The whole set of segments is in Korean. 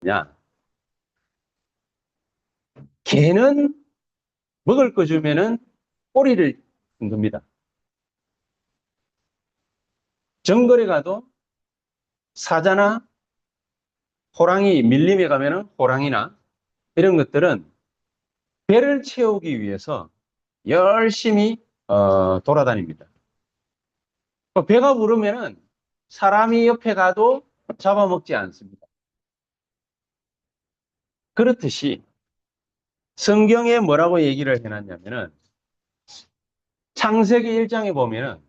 거냐? 개는 먹을 거 주면은 꼬리를 든 겁니다. 정글에 가도 사자나 호랑이 밀림에 가면은 호랑이나 이런 것들은 배를 채우기 위해서 열심히 돌아다닙니다. 배가 부르면은 사람이 옆에 가도 잡아먹지 않습니다. 그렇듯이 성경에 뭐라고 얘기를 해놨냐면은 창세기 1장에 보면은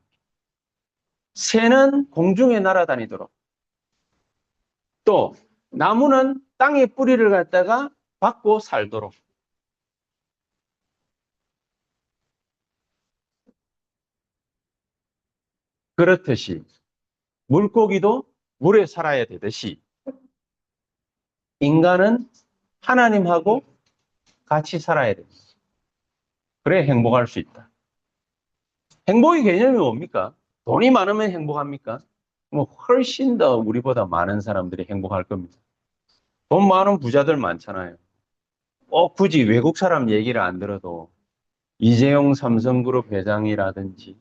새는 공중에 날아다니도록 또 나무는 땅에 뿌리를 갖다가 박고 살도록 그렇듯이 물고기도 물에 살아야 되듯이 인간은 하나님하고 같이 살아야 됩니다. 그래 행복할 수 있다. 행복의 개념이 뭡니까? 돈이 많으면 행복합니까? 뭐 훨씬 더 우리보다 많은 사람들이 행복할 겁니다. 돈 많은 부자들 많잖아요. 굳이 외국 사람 얘기를 안 들어도 이재용 삼성그룹 회장이라든지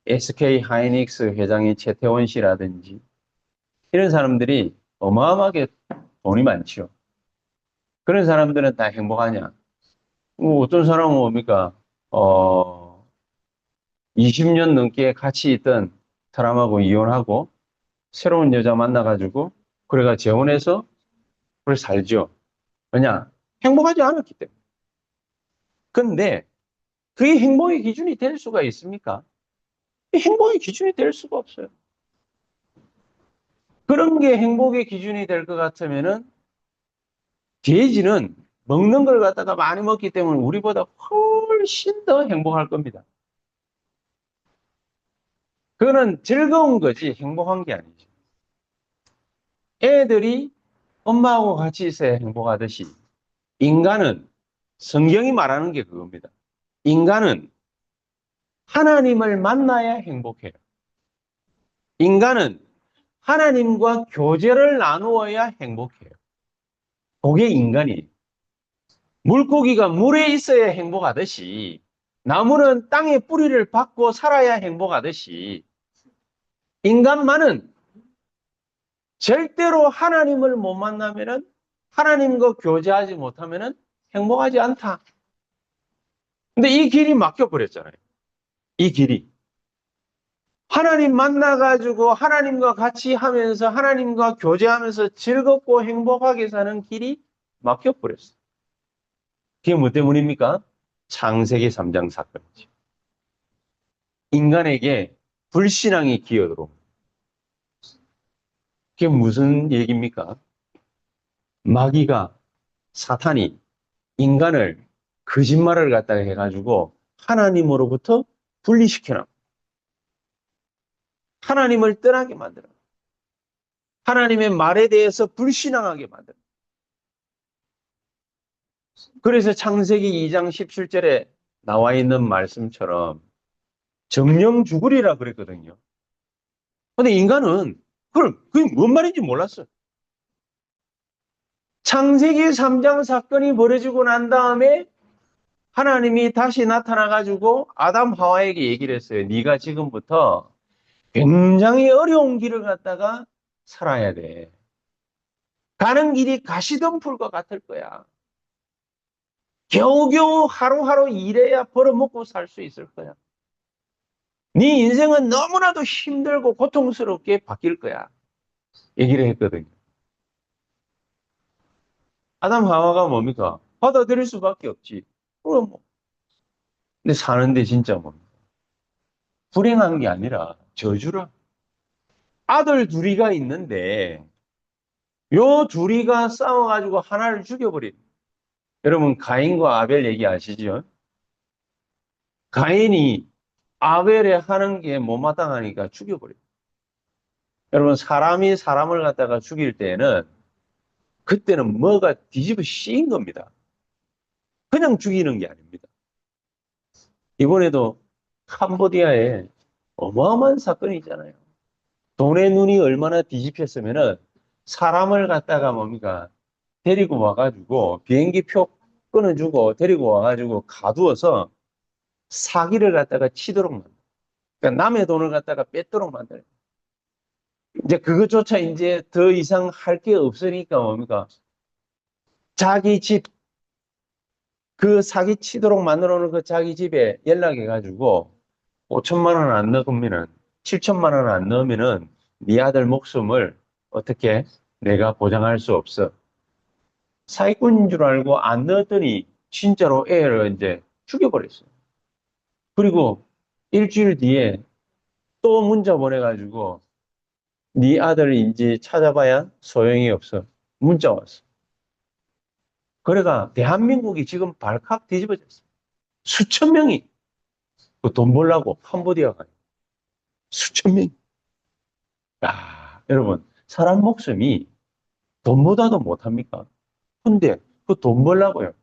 SK 하이닉스 회장이 최태원 씨라든지 이런 사람들이 어마어마하게 돈이 많죠. 그런 사람들은 다 행복하냐? 뭐 어떤 사람은 뭡니까? 20년 넘게 같이 있던 사람하고 이혼하고 새로운 여자 만나가지고 그래가 재혼해서 그걸 살죠. 왜냐? 행복하지 않았기 때문에. 근데 그게 행복의 기준이 될 수가 있습니까? 행복의 기준이 될 수가 없어요. 그런 게 행복의 기준이 될 것 같으면은 돼지는 먹는 걸 갖다가 많이 먹기 때문에 우리보다 훨씬 더 행복할 겁니다. 그거는 즐거운 거지 행복한 게 아니죠. 애들이 엄마하고 같이 있어야 행복하듯이 인간은 성경이 말하는 게 그겁니다. 인간은 하나님을 만나야 행복해요. 인간은 하나님과 교제를 나누어야 행복해요. 그게 인간이에요. 물고기가 물에 있어야 행복하듯이 나무는 땅에 뿌리를 박고 살아야 행복하듯이 인간만은 절대로 하나님을 못 만나면은 하나님과 교제하지 못하면은 행복하지 않다. 근데 이 길이 막혀 버렸잖아요. 이 길이. 하나님 만나가지고 하나님과 같이 하면서 하나님과 교제하면서 즐겁고 행복하게 사는 길이 막혀 버렸어요. 그게 뭐 때문입니까? 창세기 3장 사건이죠. 인간에게 불신앙이 기어들어옵니다. 그게 무슨 얘기입니까? 마귀가 사탄이 인간을 거짓말을 갖다가 해가지고 하나님으로부터 분리시켜놔. 하나님을 떠나게 만들어. 하나님의 말에 대해서 불신앙하게 만들어. 그래서 창세기 2장 17절에 나와 있는 말씀처럼 정령 죽으리라 그랬거든요. 근데 인간은 그게 뭔 말인지 몰랐어요. 창세기 3장 사건이 벌어지고 난 다음에 하나님이 다시 나타나가지고 아담 하와에게 얘기를 했어요. 네가 지금부터 굉장히 어려운 길을 갔다가 살아야 돼. 가는 길이 가시덤불과 같을 거야. 겨우겨우 하루하루 일해야 벌어먹고 살 수 있을 거야. 네 인생은 너무나도 힘들고 고통스럽게 바뀔 거야. 얘기를 했거든요. 아담 하와가 뭡니까? 받아들일 수밖에 없지. 그럼 뭐. 근데 사는데 진짜 뭡니까? 불행한 게 아니라 저주라. 아들 둘이가 있는데 요 둘이가 싸워가지고 하나를 죽여버린. 여러분 가인과 아벨 얘기 아시죠? 가인이 아벨에 하는 게 못마땅하니까 죽여버려요. 여러분 사람이 사람을 갖다가 죽일 때는 그때는 뭐가 뒤집어 씌인 겁니다. 그냥 죽이는 게 아닙니다. 이번에도 캄보디아에 어마어마한 사건이 있잖아요. 돈의 눈이 얼마나 뒤집혔으면은 사람을 갖다가 뭡니까? 데리고 와가지고 비행기 표 끊어주고 데리고 와가지고 가두어서 사기를 갖다가 치도록 만들어. 그러니까 남의 돈을 갖다가 뺏도록 만들어. 이제 그것조차 이제 더 이상 할 게 없으니까 뭡니까? 자기 집, 그 사기 치도록 만들어 놓은 그 자기 집에 연락해가지고 5천만 원 안 넣으면은, 7천만 원 안 넣으면은 네 아들 목숨을 어떻게 내가 보장할 수 없어. 사기꾼인 줄 알고 안 넣었더니 진짜로 애를 이제 죽여버렸어요. 그리고 일주일 뒤에 또 문자 보내가지고 네 아들인지 찾아봐야 소용이 없어. 문자 왔어. 그래가 대한민국이 지금 발칵 뒤집어졌어. 수천 명이 그 돈 벌라고 캄보디아 가요. 수천 명. 야, 여러분, 사람 목숨이 돈보다도 못합니까? 근데 그 돈 벌라고요.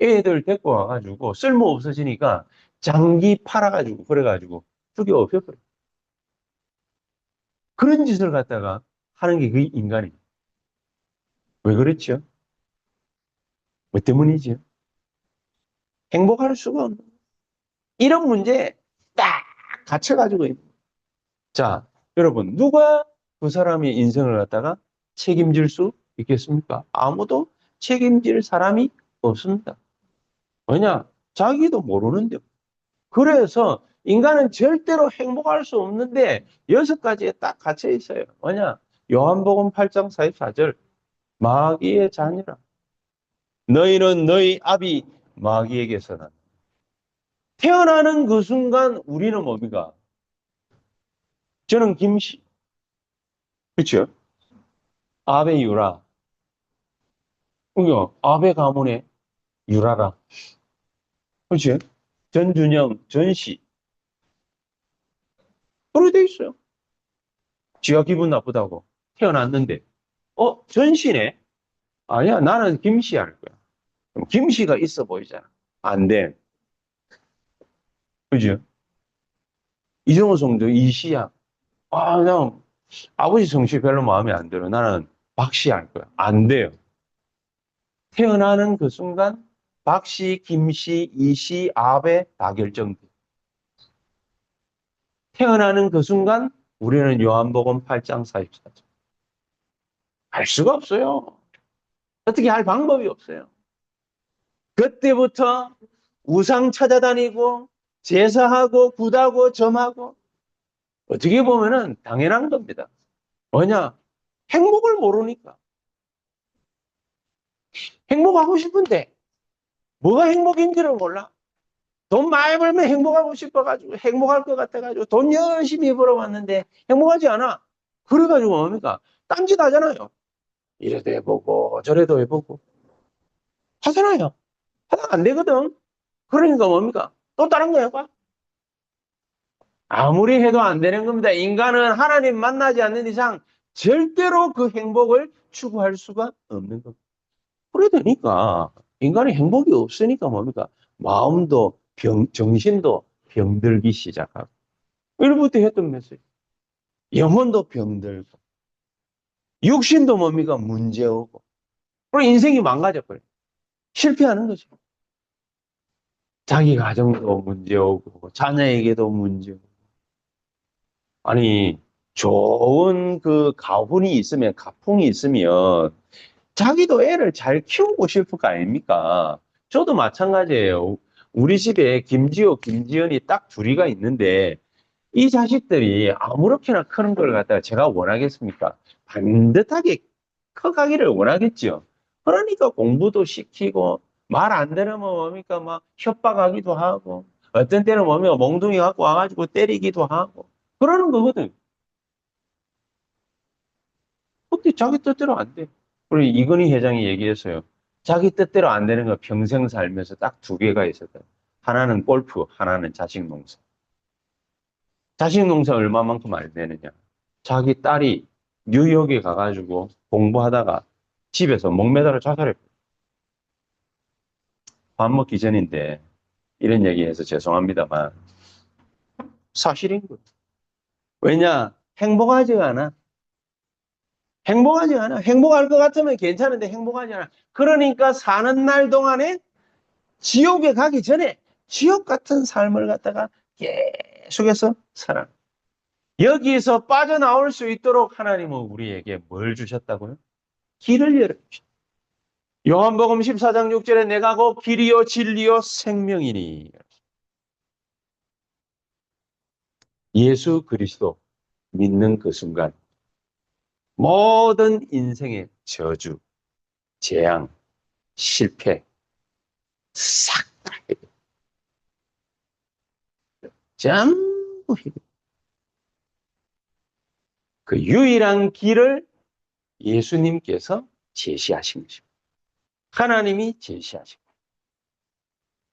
애들 데리고 와가지고 쓸모 없어지니까 장기 팔아가지고 그래가지고 죽여 없애버려. 그런 짓을 갖다가 하는 게 그 인간이에요. 왜 그렇죠? 뭐 때문이죠? 행복할 수가 없는. 이런 문제에 딱 갇혀가지고 있는. 자, 여러분, 누가 그 사람의 인생을 갖다가 책임질 수 있겠습니까? 아무도 책임질 사람이 없습니다. 왜냐? 자기도 모르는데. 그래서 인간은 절대로 행복할 수 없는데 6가지에 딱 갇혀 있어요. 뭐냐? 요한복음 8장 44절. 마귀의 자녀라. 너희는 너희 아비 마귀에게서 난. 태어나는 그 순간 우리는 뭡니까? 저는 김씨. 그렇죠? 아베 유라. 그죠? 아베 가문의 유라라. 그렇죠? 전준영, 전씨. 그렇게 돼 있어요. 지가 기분 나쁘다고. 태어났는데. 전씨네? 아니야, 나는 김씨 할 거야. 그럼 김씨가 있어 보이잖아. 안 돼. 그죠? 이정호 성도 이씨야. 그냥 아버지 성씨 별로 마음에 안 들어. 나는 박씨 할 거야. 안 돼요. 태어나는 그 순간 박씨, 김씨, 이씨, 아베 다 결정돼. 태어나는 그 순간 우리는 요한복음 8장 44절. 할 수가 없어요. 어떻게 할 방법이 없어요. 그때부터 우상 찾아다니고 제사하고 굿하고 점하고 어떻게 보면은 당연한 겁니다. 뭐냐? 행복을 모르니까. 행복하고 싶은데 뭐가 행복인지를 몰라. 돈 많이 벌면 행복하고 싶어가지고 행복할 것 같아가지고 돈 열심히 벌어왔는데 행복하지 않아. 그래가지고 뭡니까? 딴짓 하잖아요. 이래도 해보고 저래도 해보고 하잖아요. 하다가 안 되거든. 그러니까 뭡니까? 또 다른 거 해봐. 아무리 해도 안 되는 겁니다. 인간은 하나님 만나지 않는 이상 절대로 그 행복을 추구할 수가 없는 겁니다. 그래 되니까 인간이 행복이 없으니까 뭡니까? 마음도 정신도 병들기 시작하고. 이로부터 했던 메시지. 영혼도 병들고, 육신도 뭡니까? 문제오고. 그리고 인생이 망가져버려요. 실패하는 거죠. 자기 가정도 문제오고, 자녀에게도 문제오고. 아니, 좋은 그 가훈이 있으면, 가풍이 있으면, 자기도 애를 잘 키우고 싶을 거 아닙니까? 저도 마찬가지예요. 우리 집에 김지호, 김지연이 딱 둘이가 있는데, 이 자식들이 아무렇게나 크는 걸 갖다가 제가 원하겠습니까? 반듯하게 커가기를 원하겠죠. 그러니까 공부도 시키고, 말 안 들으면 뭡니까? 막 협박하기도 하고, 어떤 때는 뭡니까? 몽둥이 갖고 와가지고 때리기도 하고, 그러는 거거든. 근데 자기 뜻대로 안 돼. 우리 이건희 회장이 얘기했어요. 자기 뜻대로 안 되는 거 평생 살면서 딱 2개가 있었다. 하나는 골프, 하나는 자식 농사. 자식 농사 얼마만큼 안 되느냐. 자기 딸이 뉴욕에 가가지고 공부하다가 집에서 목매달아 자살했고. 밥 먹기 전인데 이런 얘기해서 죄송합니다만 사실인 거예요. 왜냐? 행복하지가 않아. 행복하지 않아. 행복할 것 같으면 괜찮은데 행복하지 않아. 그러니까 사는 날 동안에 지옥에 가기 전에 지옥 같은 삶을 갖다가 계속해서 살아. 여기서 빠져나올 수 있도록 하나님은 우리에게 뭘 주셨다고요? 길을 열어주셨다. 요한복음 14장 6절에 내가 곧 길이요 진리요 생명이니. 예수 그리스도 믿는 그 순간 모든 인생의 저주, 재앙, 실패 싹 다 전부 해결. 그 유일한 길을 예수님께서 제시하신 것입니다. 하나님이 제시하신 거예요.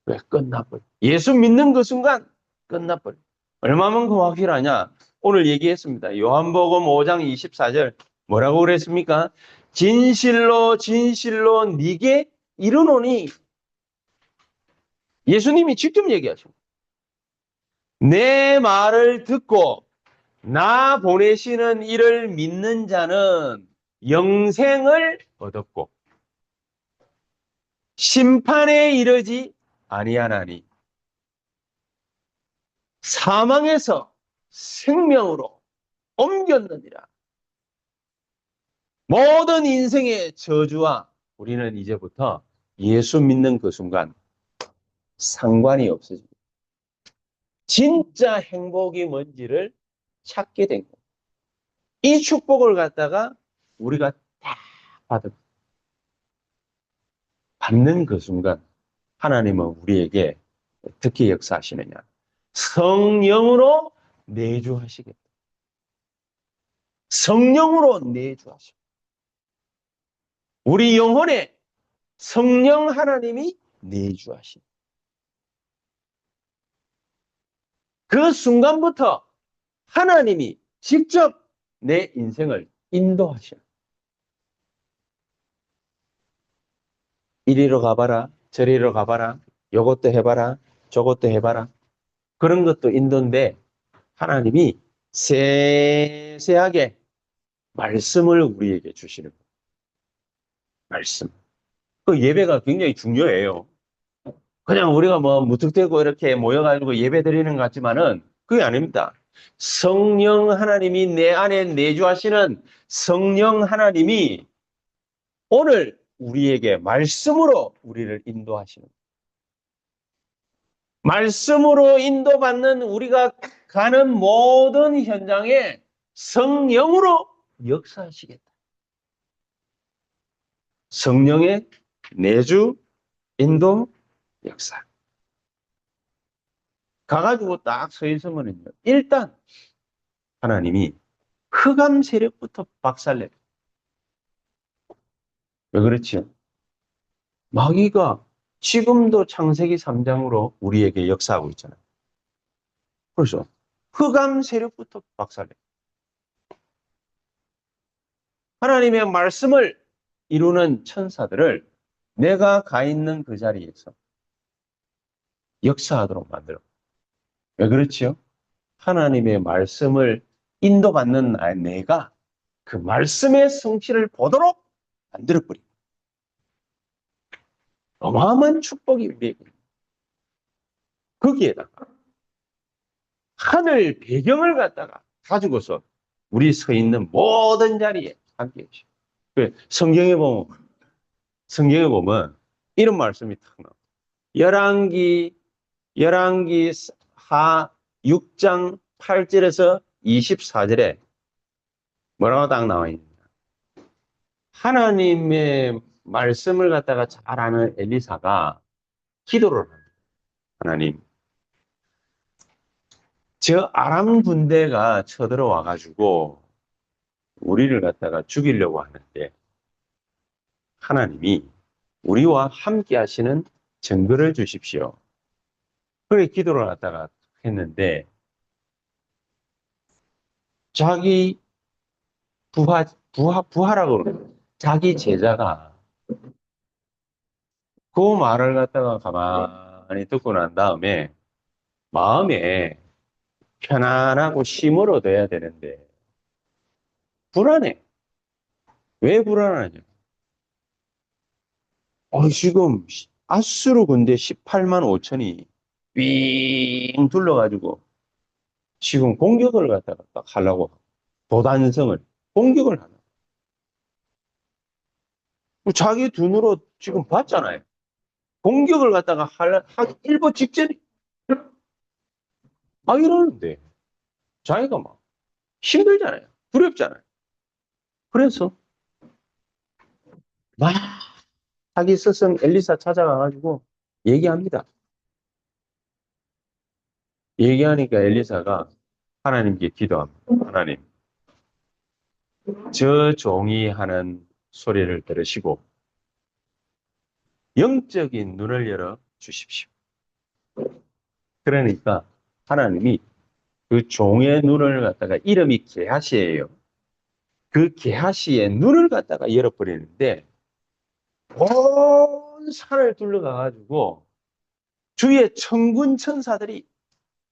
왜 끝나버려? 예수 믿는 그 순간 끝나버려. 얼마만큼 확실하냐? 오늘 얘기했습니다. 요한복음 5장 24절 뭐라고 그랬습니까? 진실로 진실로 네게 이르노니 예수님이 직접 얘기하십니다. 내 말을 듣고 나 보내시는 이를 믿는 자는 영생을 얻었고 심판에 이르지 아니하나니 사망에서 생명으로 옮겼느니라. 모든 인생의 저주와 우리는 이제부터 예수 믿는 그 순간 상관이 없어집니다. 진짜 행복이 뭔지를 찾게 된 거예요. 이 축복을 갖다가 우리가 다 받는 그 순간 하나님은 우리에게 어떻게 역사하시느냐. 성령으로 내주하시겠다. 성령으로 내주하시고 우리 영혼에 성령 하나님이 내주하신 그 순간부터 하나님이 직접 내 인생을 인도하시는 이리로 가봐라 저리로 가봐라 요것도 해봐라 저것도 해봐라 그런 것도 인도인데 하나님이 세세하게 말씀을 우리에게 주시는 거예요. 말씀. 그 예배가 굉장히 중요해요. 그냥 우리가 뭐 무턱대고 이렇게 모여가지고 예배 드리는 것 같지만은 그게 아닙니다. 성령 하나님이 내 안에 내주하시는 성령 하나님이 오늘 우리에게 말씀으로 우리를 인도하시는 말씀으로 인도받는 우리가 가는 모든 현장에 성령으로 역사하시겠다. 성령의 내주, 인도, 역사. 가가지고 딱 서 있으면요. 일단 하나님이 흑암 세력부터 박살내. 왜 그렇지요? 마귀가 지금도 창세기 3장으로 우리에게 역사하고 있잖아요. 그래서 흑암 세력부터 박살내. 하나님의 말씀을 이루는 천사들을 내가 가 있는 그 자리에서 역사하도록 만들어. 왜 그렇지요? 하나님의 말씀을 인도받는 내가 그 말씀의 성취를 보도록 만들어버려. 어마어마한 축복이 우리에게. 거기에다가 하늘 배경을 갖다가 가지고서 우리 서 있는 모든 자리에 함께 계셔. 성경에 보면 이런 말씀이 탁 나와. 열왕기 하 6장 8절에서 24절에 뭐라고 딱 나와 있느냐. 하나님의 말씀을 갖다가 잘 아는 엘리사가 기도를 합니다. 하나님, 저 아람 군대가 쳐들어와 가지고 우리를 갖다가 죽이려고 하는데 하나님이 우리와 함께 하시는 증거를 주십시오. 그래 기도를 갖다가 했는데 자기 부하라고 그러는 자기 제자가 그 말을 갖다가 가만히 듣고 난 다음에 마음에 편안하고 쉼을 얻어야 되는데 불안해. 왜 불안하냐? 지금 아수르 군대 18만 5천이 삥 둘러가지고 지금 공격을 갖다가 딱 하려고 도단성을 공격을 하는. 자기 눈으로 지금 봤잖아요. 공격을 갖다가 하기 일보 직전에 이러는데 자기가 막 힘들잖아요. 두렵잖아요. 그래서 막 자기 스승 엘리사 찾아가가지고 얘기합니다. 얘기하니까 엘리사가 하나님께 기도합니다. 하나님, 저 종이 하는 소리를 들으시고 영적인 눈을 열어 주십시오. 그러니까 하나님이 그 종의 눈을 갖다가 이름이 게하시예요. 그 게하시의 눈을 갖다가 열어버리는데 온 산을 둘러가가지고 주위에 천군 천사들이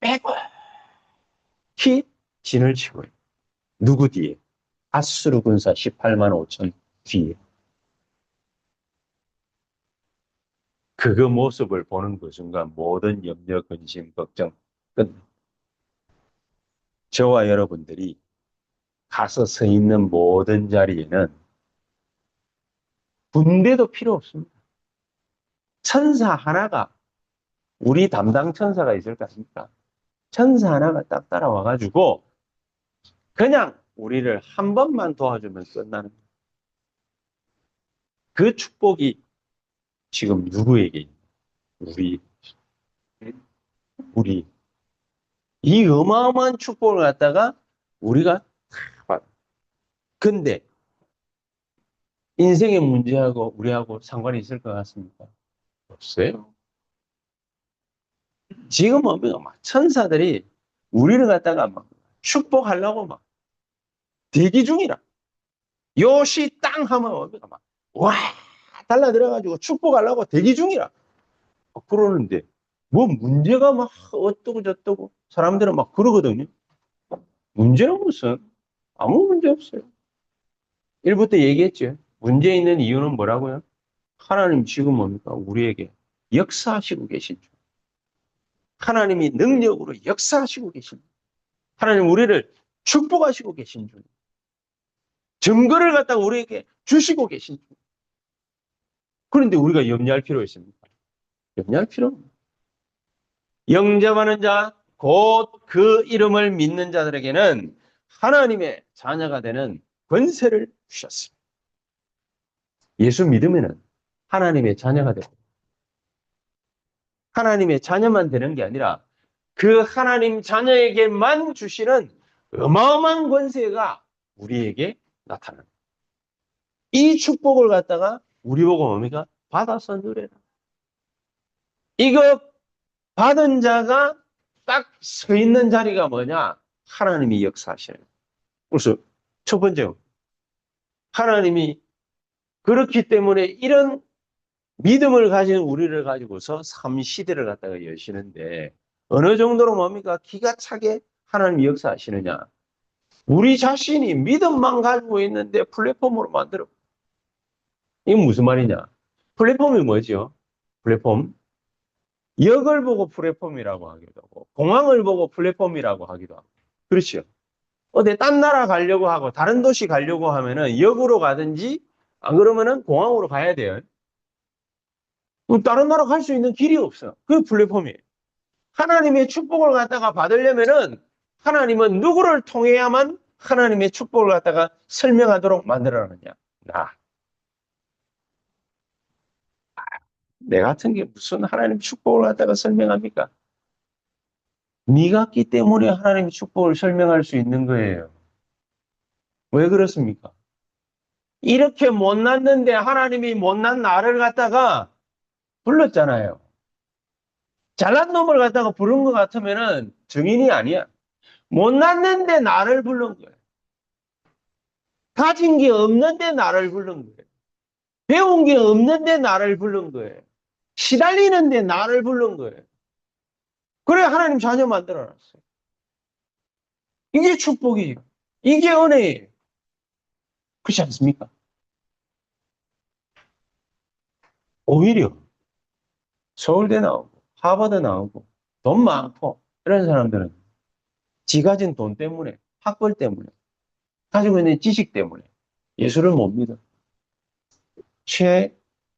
빼곡히 진을 치고 있어요. 누구 뒤에? 아수르 군사 18만 5천 뒤에. 그 모습을 보는 그 순간 모든 염려, 근심, 걱정 끝. 저와 여러분들이 가서 서 있는 모든 자리에는 군대도 필요 없습니다. 천사 하나가, 우리 담당 천사가 있을 것 같습니까? 천사 하나가 딱 따라와가지고 그냥 우리를 한 번만 도와주면 끝나는 그 축복이 지금 누구에게 있는 우리 이 어마어마한 축복을 갖다가 우리가 받아. 근데 인생의 문제하고 우리하고 상관이 있을 것 같습니까? 없어요. 지금 보면 막 천사들이 우리를 갖다가 막 축복하려고 막 대기 중이라. 요시 땅 하면 막 와 달라들어가지고 축복하려고 대기 중이라. 그러는데 뭐 문제가 막 어떠고 저떠고 사람들은 막 그러거든요. 문제는 무슨 아무 문제 없어요. 1부 때 얘기했죠. 문제 있는 이유는 뭐라고요? 하나님 지금 뭡니까? 우리에게 역사하시고 계신 줄. 하나님이 능력으로 역사하시고 계신 줄. 하나님 우리를 축복하시고 계신 줄. 증거를 갖다가 우리에게 주시고 계신 줄. 그런데 우리가 염려할 필요 있습니까? 염려할 필요 없습니다. 영접하는 자, 곧 그 이름을 믿는 자들에게는 하나님의 자녀가 되는 권세를 주셨습니다. 예수 믿으면 하나님의 자녀가 되고 하나님의 자녀만 되는 게 아니라 그 하나님 자녀에게만 주시는 어마어마한 권세가 우리에게 나타납니다. 이 축복을 갖다가 우리 보고 뭡니까? 받아서 누려라. 이거 받은 자가 딱 서 있는 자리가 뭐냐? 하나님이 역사하시는. 그래서 첫 번째, 하나님이 그렇기 때문에 이런 믿음을 가진 우리를 가지고서 삼시대를 갖다가 여시는데 어느 정도로 뭡니까? 기가 차게 하나님이 역사하시느냐? 우리 자신이 믿음만 가지고 있는데 플랫폼으로 만들어. 이게 무슨 말이냐? 플랫폼이 뭐죠? 플랫폼? 역을 보고 플랫폼이라고 하기도 하고 공항을 보고 플랫폼이라고 하기도 하고 그렇죠. 어디 딴 나라 가려고 하고 다른 도시 가려고 하면은 역으로 가든지 안 그러면은 공항으로 가야 돼요. 다른 나라 갈 수 있는 길이 없어. 그게 플랫폼이에요. 하나님의 축복을 갖다가 받으려면은 하나님은 누구를 통해야만 하나님의 축복을 갖다가 설명하도록 만들어놨냐? 내 같은 게 무슨 하나님 축복을 갖다가 설명합니까? 네 같기 때문에 하나님의 축복을 설명할 수 있는 거예요. 왜 그렇습니까? 이렇게 못났는데 하나님이 못난 나를 갖다가 불렀잖아요. 잘난 놈을 갖다가 부른 것 같으면은 증인이 아니야. 못났는데 나를 부른 거예요. 가진 게 없는데 나를 부른 거예요. 배운 게 없는데 나를 부른 거예요. 시달리는데 나를 부른 거예요. 그래 하나님 자녀 만들어놨어요. 이게 축복이에요. 이게 은혜예요. 그렇지 않습니까? 오히려 서울대 나오고 하버드 나오고 돈 많고 이런 사람들은 지 가진 돈 때문에 학벌 때문에 가지고 있는 지식 때문에 예수를 못 믿어.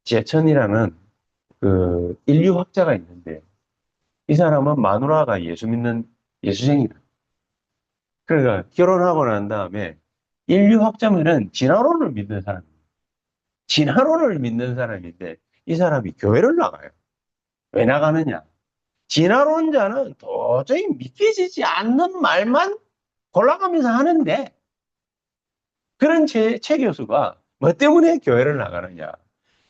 최재천이라는 그 인류학자가 있는데 이 사람은 마누라가 예수 믿는 예수쟁이다. 그러니까 결혼하고 난 다음에 인류학자면은 진화론을 믿는 사람이에요. 진화론을 믿는 사람인데 이 사람이 교회를 나가요. 왜 나가느냐? 진화론자는 도저히 믿기지 않는 말만 골라가면서 하는데 그런 최 교수가 뭐 때문에 교회를 나가느냐?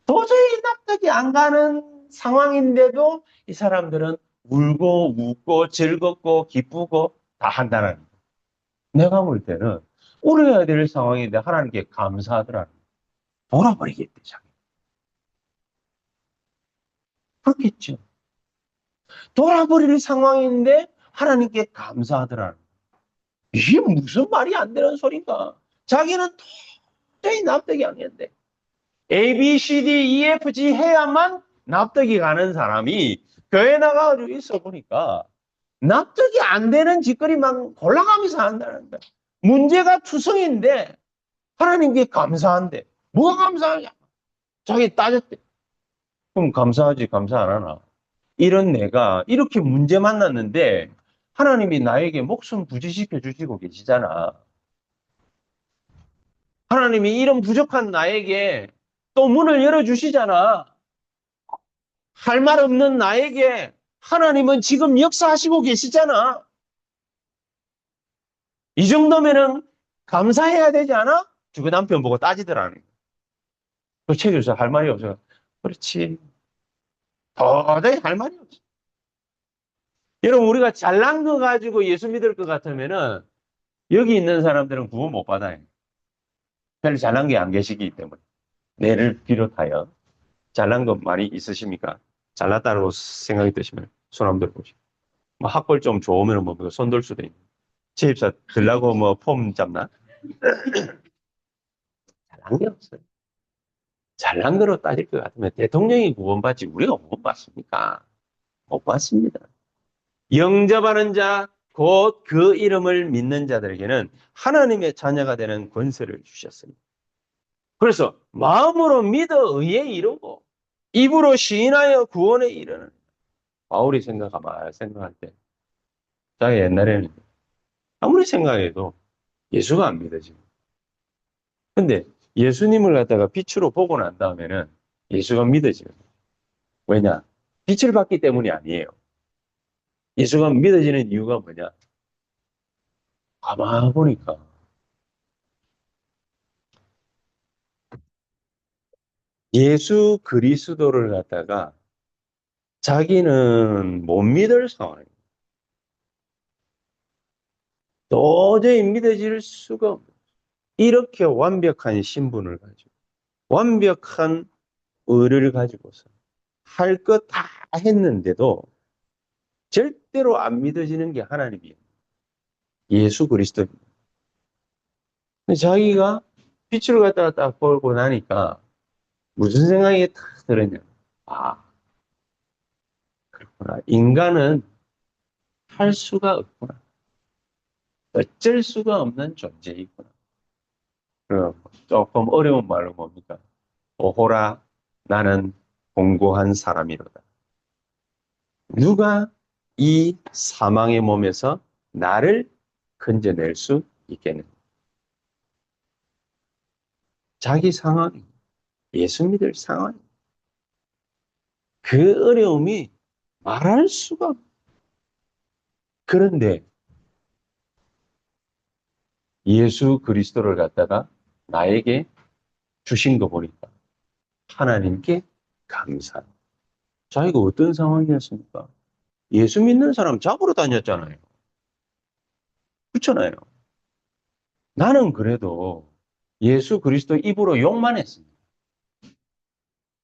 도저히 납득이 안 가는 상황인데도 이 사람들은 울고 웃고 즐겁고 기쁘고 다 한다는 거예요. 내가 볼 때는 울어야 될 상황인데 하나님께 감사하더라는 거예요. 돌아버리겠대, 자기. 그렇겠죠. 돌아버릴 상황인데 하나님께 감사하더라는 거예요. 이게 무슨 말이 안 되는 소린가? 자기는 도저히 납득이 안 되는데 A, B, C, D, E, F, G 해야만 납득이 가는 사람이 교회 나가가지고 있어 보니까 납득이 안 되는 짓거리만 골라가면서 한다는 거야. 문제가 투성인데 하나님께 감사한데 뭐가 감사하냐? 자기 따졌대. 그럼 감사하지 감사 안 하나? 이런 내가 이렇게 문제 만났는데 하나님이 나에게 목숨 부지시켜 주시고 계시잖아. 하나님이 이런 부족한 나에게 또 문을 열어주시잖아. 할 말 없는 나에게 하나님은 지금 역사하시고 계시잖아. 이 정도면은 감사해야 되지 않아? 그 남편 보고 따지더라는 거야. 그최 교수 할 말이 없어. 그렇지. 도저히 할 말이 없어. 여러분, 우리가 잘난 거 가지고 예수 믿을 것 같으면은 여기 있는 사람들은 구원 못 받아요. 별로 잘난 게 안 계시기 때문에. 내를 비롯하여 잘난 거 많이 있으십니까? 잘났다고 생각이 드시면 손 한번 들어보시죠. 뭐 학벌 좀 좋으면 뭐 손 들 수도 있고. 취입사 들라고 뭐 폼 잡나? 잘난 게 없어요. 잘난 거로 따질 것 같으면 대통령이 구원받지 우리가 구원받습니까? 못 받습니다. 영접하는 자, 곧 그 이름을 믿는 자들에게는 하나님의 자녀가 되는 권세를 주셨습니다. 그래서 마음으로 믿어 의에 이르고 입으로 시인하여 구원에 이르는 바울이 생각할 때 자기 옛날에는 아무리 생각해도 예수가 안 믿어지고 근데 예수님을 갖다가 빛으로 보고 난 다음에는 예수가 믿어져요. 왜냐? 빛을 받기 때문이 아니에요. 예수가 믿어지는 이유가 뭐냐? 가만 보니까 예수 그리스도를 갖다가 자기는 못 믿을 상황이에요. 도저히 믿어질 수가 없어요. 이렇게 완벽한 신분을 가지고 완벽한 의를 가지고서 할 것 다 했는데도 절대로 안 믿어지는 게 하나님이에요. 예수 그리스도입니다. 근데 자기가 빛을 갖다가 딱 보고 나니까 무슨 생각이 딱 들었냐. 아, 그렇구나. 인간은 할 수가 없구나. 어쩔 수가 없는 존재이구나. 조금 어려운 말로 뭡니까? 오호라, 나는 공고한 사람이로다. 누가 이 사망의 몸에서 나를 건져낼 수 있겠는가? 자기 상황이, 예수 믿을 상황이. 그 어려움이 말할 수가 없. 그런데 예수 그리스도를 갖다가 나에게 주신 거 보니까 하나님께 감사. 자기가 어떤 상황이었습니까? 예수 믿는 사람 잡으러 다녔잖아요. 그렇잖아요. 나는 그래도 예수 그리스도 입으로 욕만 했습니다.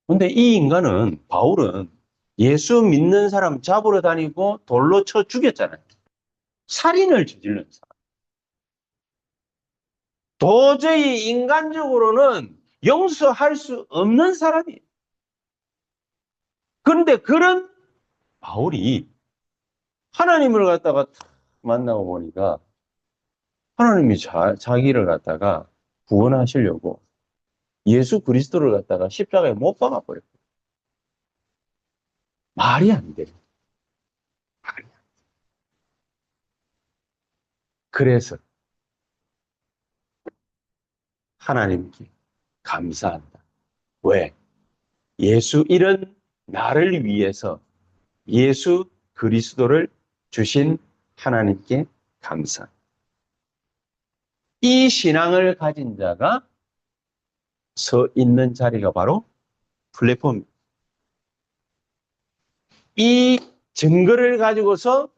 근데 이 인간은, 바울은 예수 믿는 사람 잡으러 다니고 돌로 쳐 죽였잖아요. 살인을 저지른 사람. 도저히 인간적으로는 용서할 수 없는 사람이에요. 그런데 그런 바울이 하나님을 갖다가 만나고 보니까 하나님이 자기를 갖다가 구원하시려고 예수 그리스도를 갖다가 십자가에 못 박아버렸어요. 말이 안 돼요. 말이 안 돼요. 그래서 하나님께 감사한다. 왜? 이런 나를 위해서 예수 그리스도를 주신 하나님께 감사. 이 신앙을 가진 자가 서 있는 자리가 바로 플랫폼입니다. 이 증거를 가지고서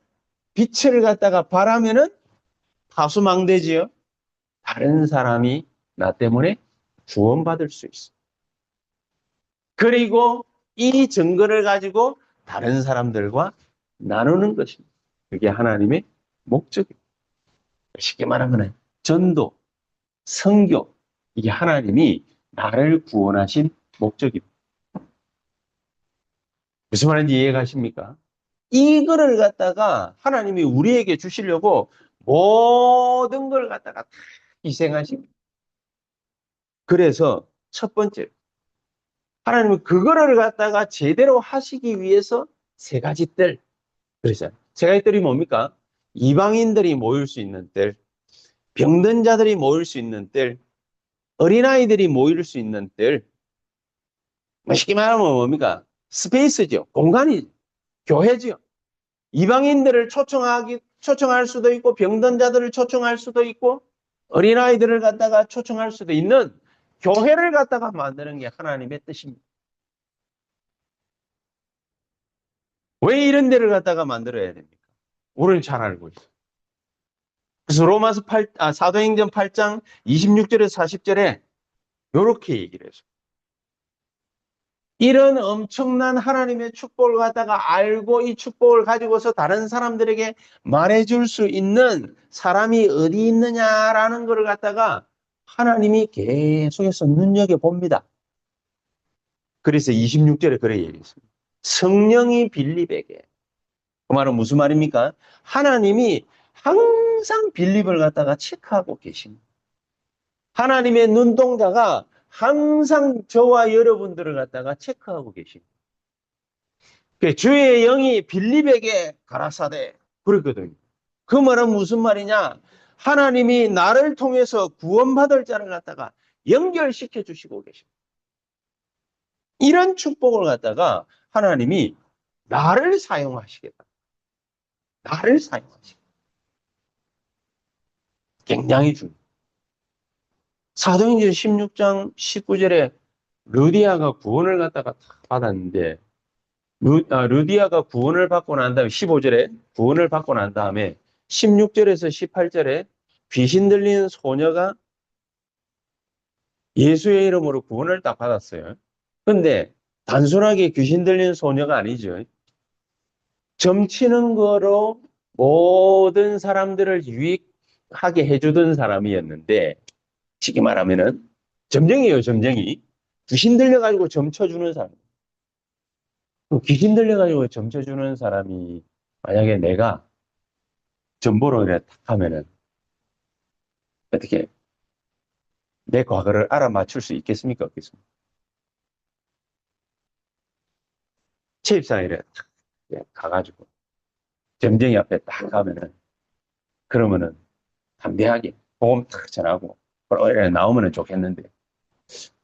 빛을 갖다가 바라면은 파수망대지요. 다른 사람이 나 때문에 구원받을 수 있어. 그리고 이 증거를 가지고 다른 사람들과 나누는 것입니다. 그게 하나님의 목적입니다. 쉽게 말하면 전도, 선교, 이게 하나님이 나를 구원하신 목적입니다. 무슨 말인지 이해가십니까? 이거를 갖다가 하나님이 우리에게 주시려고 모든 걸 갖다가 다 희생하십니다. 그래서 첫 번째, 하나님은 그거를 갖다가 제대로 하시기 위해서 세 가지 뜰, 그러잖아요. 세 가지 뜰이 뭡니까? 이방인들이 모일 수 있는 뜰, 병든 자들이 모일 수 있는 뜰, 어린아이들이 모일 수 있는 뜰. 쉽게 말하면 뭡니까? 스페이스죠. 공간이 교회죠. 이방인들을 초청할 수도 있고, 병든 자들을 초청할 수도 있고, 어린아이들을 갖다가 초청할 수도 있는 교회를 갖다가 만드는 게 하나님의 뜻입니다. 왜 이런 데를 갖다가 만들어야 됩니까? 우리는 잘 알고 있어요. 그래서 사도행전 8장 26절에서 40절에 이렇게 얘기를 했어요. 이런 엄청난 하나님의 축복을 갖다가 알고 이 축복을 가지고서 다른 사람들에게 말해줄 수 있는 사람이 어디 있느냐라는 것을 갖다가 하나님이 계속해서 눈여겨봅니다. 그래서 26절에 그래 얘기했습니다. 성령이 빌립에게. 그 말은 무슨 말입니까? 하나님이 항상 빌립을 갖다가 체크하고 계십니다. 하나님의 눈동자가 항상 저와 여러분들을 갖다가 체크하고 계십니다. 주의 영이 빌립에게 가라사대 그랬거든요. 그 말은 무슨 말이냐? 하나님이 나를 통해서 구원받을 자를 갖다가 연결시켜 주시고 계십니다. 이런 축복을 갖다가 하나님이 나를 사용하시겠다. 나를 사용하시겠다. 굉장히 중요해요. 사도행전 16장 19절에 루디아가 구원을 갖다가 받았는데 루디아가 구원을 받고 난 다음에 15절에 구원을 받고 난 다음에 16절에서 18절에 귀신 들린 소녀가 예수의 이름으로 구원을 딱 받았어요. 근데 단순하게 귀신 들린 소녀가 아니죠. 점치는 거로 모든 사람들을 유익하게 해주던 사람이었는데 쉽게 말하면은 점쟁이에요, 점쟁이. 귀신 들려가지고 점쳐주는 사람. 귀신 들려가지고 점쳐주는 사람이 만약에 내가 점보로 이렇게 탁 하면은 어떻게 내 과거를 알아맞힐 수 있겠습니까? 없겠습니까? 체입상에 탁 가가지고 점쟁이 앞에 딱 가면은 그러면은 담대하게 보험 탁 전하고 나오면은 좋겠는데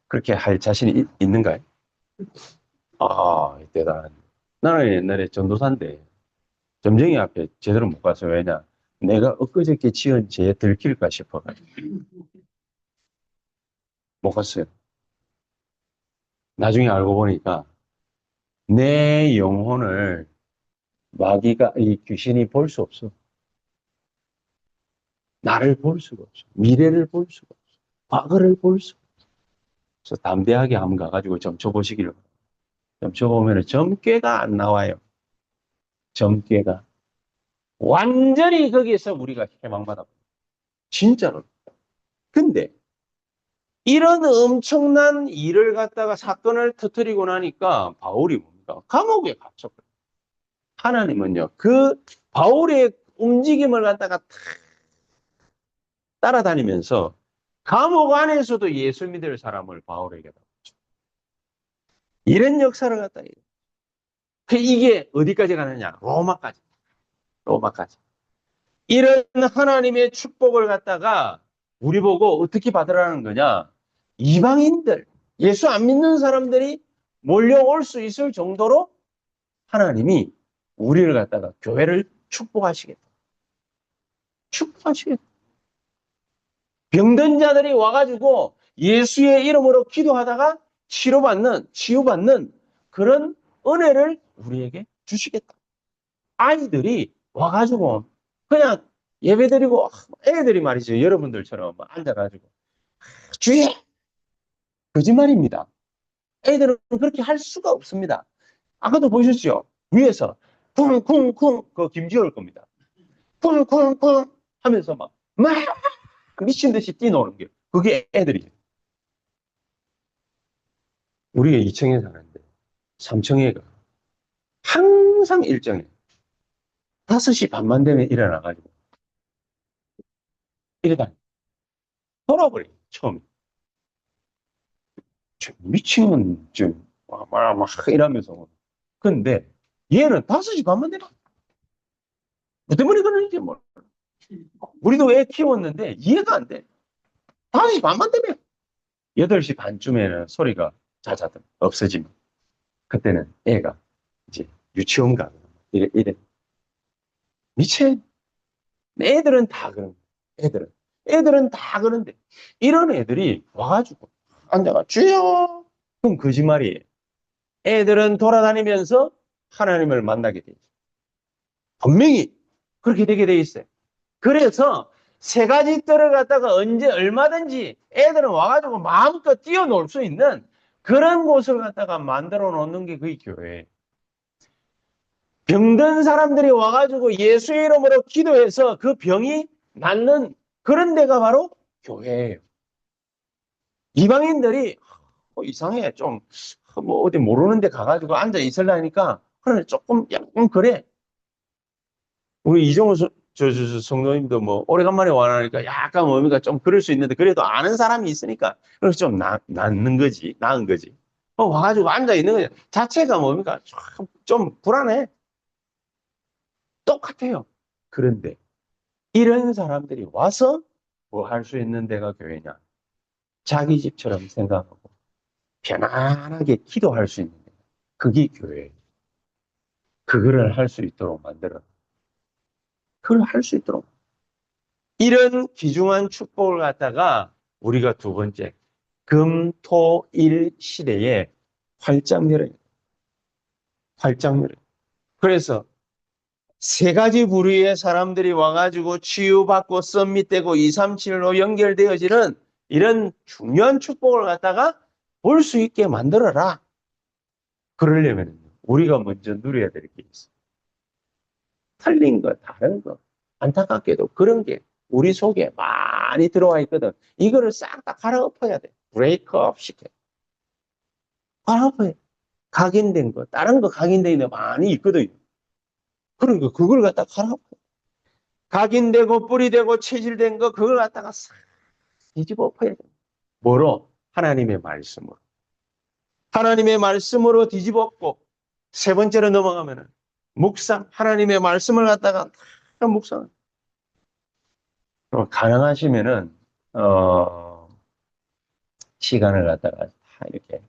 그렇게 할 자신이 있는가요? 아, 대단한. 나는 옛날에 전도사인데 점쟁이 앞에 제대로 못 가서 왜냐? 내가 엊그저께 지은 죄에 들킬까 싶어가지고 못 갔어요. 나중에 알고 보니까 내 영혼을 이 귀신이 볼 수 없어. 나를 볼 수가 없어. 미래를 볼 수가 없어. 과거를 볼 수가 없어. 그래서 담대하게 한번 가가지고 점쳐보시기를 바랍니다. 점쳐보면 점괘가 안 나와요. 점괘가. 완전히 거기에서 우리가 해방받아. 진짜로. 근데 이런 엄청난 일을 갖다가 사건을 터뜨리고 나니까 바울이 뭡니까? 뭡니까? 감옥에 갇혔거든요. 하나님은요, 그 바울의 움직임을 갖다가 따라다니면서 감옥 안에서도 예수 믿을 사람을 바울에게 줬죠. 이런 역사를 갖다 이게 어디까지 가느냐? 로마까지. 로마까지. 이런 하나님의 축복을 갖다가 우리 보고 어떻게 받으라는 거냐? 이방인들, 예수 안 믿는 사람들이 몰려올 수 있을 정도로 하나님이 우리를 갖다가 교회를 축복하시겠다. 축복하시겠다. 병든 자들이 와가지고 예수의 이름으로 기도하다가 치유받는 그런 은혜를 우리에게 주시겠다. 아이들이 와가지고 그냥 예배드리고 애들이 말이죠. 여러분들처럼 앉아가지고 주여! 거짓말입니다. 애들은 그렇게 할 수가 없습니다. 아까도 보셨죠? 위에서 쿵쿵쿵 그 김지호일 겁니다. 쿵쿵쿵 하면서 막 미친 듯이 뛰노는 게 그게 애들이에요. 우리가 2층에 사는데 3층에가 항상 일정해. 5시 반만 되면 일어나가지고 이러다 돌아버려. 처음에 미친 막 이러면서. 근데 얘는 5시 반만 되면 뭐 때문에 그러는지 몰라. 우리도 애 키웠는데 이해가 안 돼. 5시 반만 되면 8시 반쯤에는 소리가 잦아든 없어지면 그때는 애가 이제 유치원 가고 이래. 미쳐. 애들은 다 그런 거야. 애들은 다 그런데 이런 애들이 와가지고 앉아가 주여. 그럼 거짓말이에요. 애들은 돌아다니면서 하나님을 만나게 돼 있어요. 분명히 그렇게 되게 돼 있어요. 그래서 세 가지 뜰을 갖다가 언제 얼마든지 애들은 와가지고 마음껏 뛰어놀 수 있는 그런 곳을 갖다가 만들어 놓는 게 그게 교회예요. 병든 사람들이 와가지고 예수 이름으로 기도해서 그 병이 낫는 그런 데가 바로 교회예요. 이방인들이 이상해. 좀 뭐 어디 모르는 데 가가지고 앉아 있으려니까 그래 조금 약간 그래. 우리 이종호 성도님도 뭐 오래간만에 와나니까 약간 뭡니까 좀 그럴 수 있는데 그래도 아는 사람이 있으니까 그래서 좀 낫는 거지. 나은 거지. 와가지고 앉아 있는 거 자체가 뭡니까 좀 불안해. 똑같아요. 그런데 이런 사람들이 와서 뭐 할 수 있는 데가 교회냐? 자기 집처럼 생각하고 편안하게 기도할 수 있는 데. 그게 교회예요. 그거를 할 수 있도록 만들어. 그걸 할 수 있도록. 이런 귀중한 축복을 갖다가 우리가 두 번째 금, 토, 일 시대에 활짝 열어요. 활짝 열어요. 그래서 세 가지 부류의 사람들이 와가지고 치유받고 썸밋되고 237로 연결되어지는 이런 중요한 축복을 갖다가 볼 수 있게 만들어라. 그러려면 우리가 먼저 누려야 될 게 있어. 틀린 거, 다른 거, 안타깝게도 그런 게 우리 속에 많이 들어와 있거든. 이거를 싹 다 갈아엎어야 돼. 브레이크업 시켜. 갈아엎어야 돼. 각인된 거, 다른 거 각인된 거 많이 있거든. 그러니까 그걸 갖다 갈아엎어야 돼. 각인되고 뿌리되고 체질된 거 그걸 갖다가 싹 뒤집어 엎어야 돼. 뭐로? 하나님의 말씀으로. 하나님의 말씀으로 뒤집어 엎고 세 번째로 넘어가면은 묵상, 하나님의 말씀을 갖다가 묵상. 가능하시면은 시간을 갖다가 다 이렇게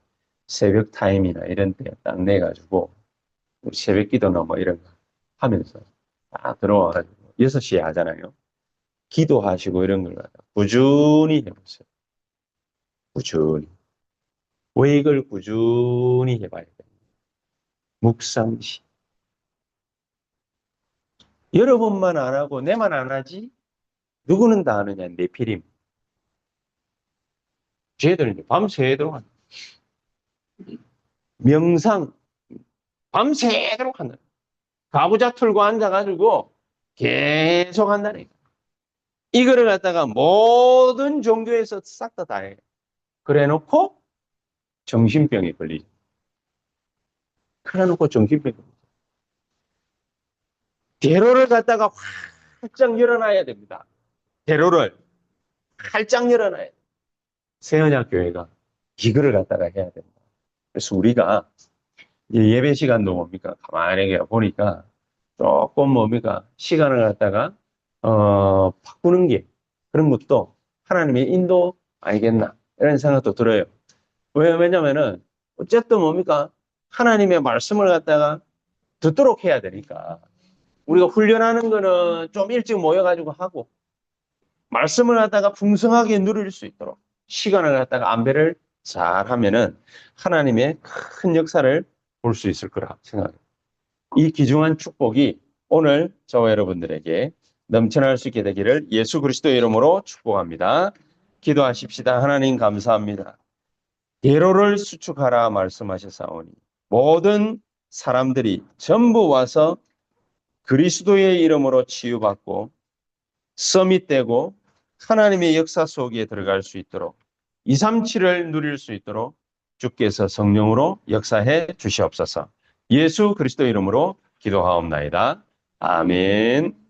새벽 타임이나 이런 데 딱 내가지고 새벽 기도나 뭐 이런 거 하면서 딱 들어와가지고 6시에 하잖아요. 기도하시고 이런 걸 갖다가 꾸준히 해보세요. 꾸준히. 왜 이걸 꾸준히 해봐야 돼요? 묵상시. 여러분만 안 하고 내만 안 하지? 누구는 다 하느냐? 네피림. 쟤들은 밤새도록 한다. 명상 밤새도록 한다. 가부좌 틀고 앉아가지고 계속 한다니까. 이거를 갖다가 모든 종교에서 싹 다 해. 그래 놓고 정신병에 걸리죠. 그래놓고 전기배 대로를 갖다가 활짝 열어놔야 됩니다. 대로를 활짝 열어놔야 돼요. 새언약교회가 이거를 갖다가 해야 됩니다. 그래서 우리가 예배 시간도 뭡니까? 가만히 보니까 조금 뭡니까? 시간을 갖다가 바꾸는 게 그런 것도 하나님의 인도 아니겠나 이런 생각도 들어요. 왜냐면은 어쨌든 뭡니까? 하나님의 말씀을 갖다가 듣도록 해야 되니까 우리가 훈련하는 거는 좀 일찍 모여가지고 하고 말씀을 갖다가 풍성하게 누릴 수 있도록 시간을 갖다가 안배를 잘 하면은 하나님의 큰 역사를 볼 수 있을 거라 생각합니다. 이 귀중한 축복이 오늘 저와 여러분들에게 넘쳐날 수 있게 되기를 예수 그리스도의 이름으로 축복합니다. 기도하십시다. 하나님 감사합니다. 대로를 수축하라 말씀하셨사오니 모든 사람들이 전부 와서 그리스도의 이름으로 치유받고 서밋되고 하나님의 역사 속에 들어갈 수 있도록 237을 누릴 수 있도록 주께서 성령으로 역사해 주시옵소서. 예수 그리스도 이름으로 기도하옵나이다. 아멘.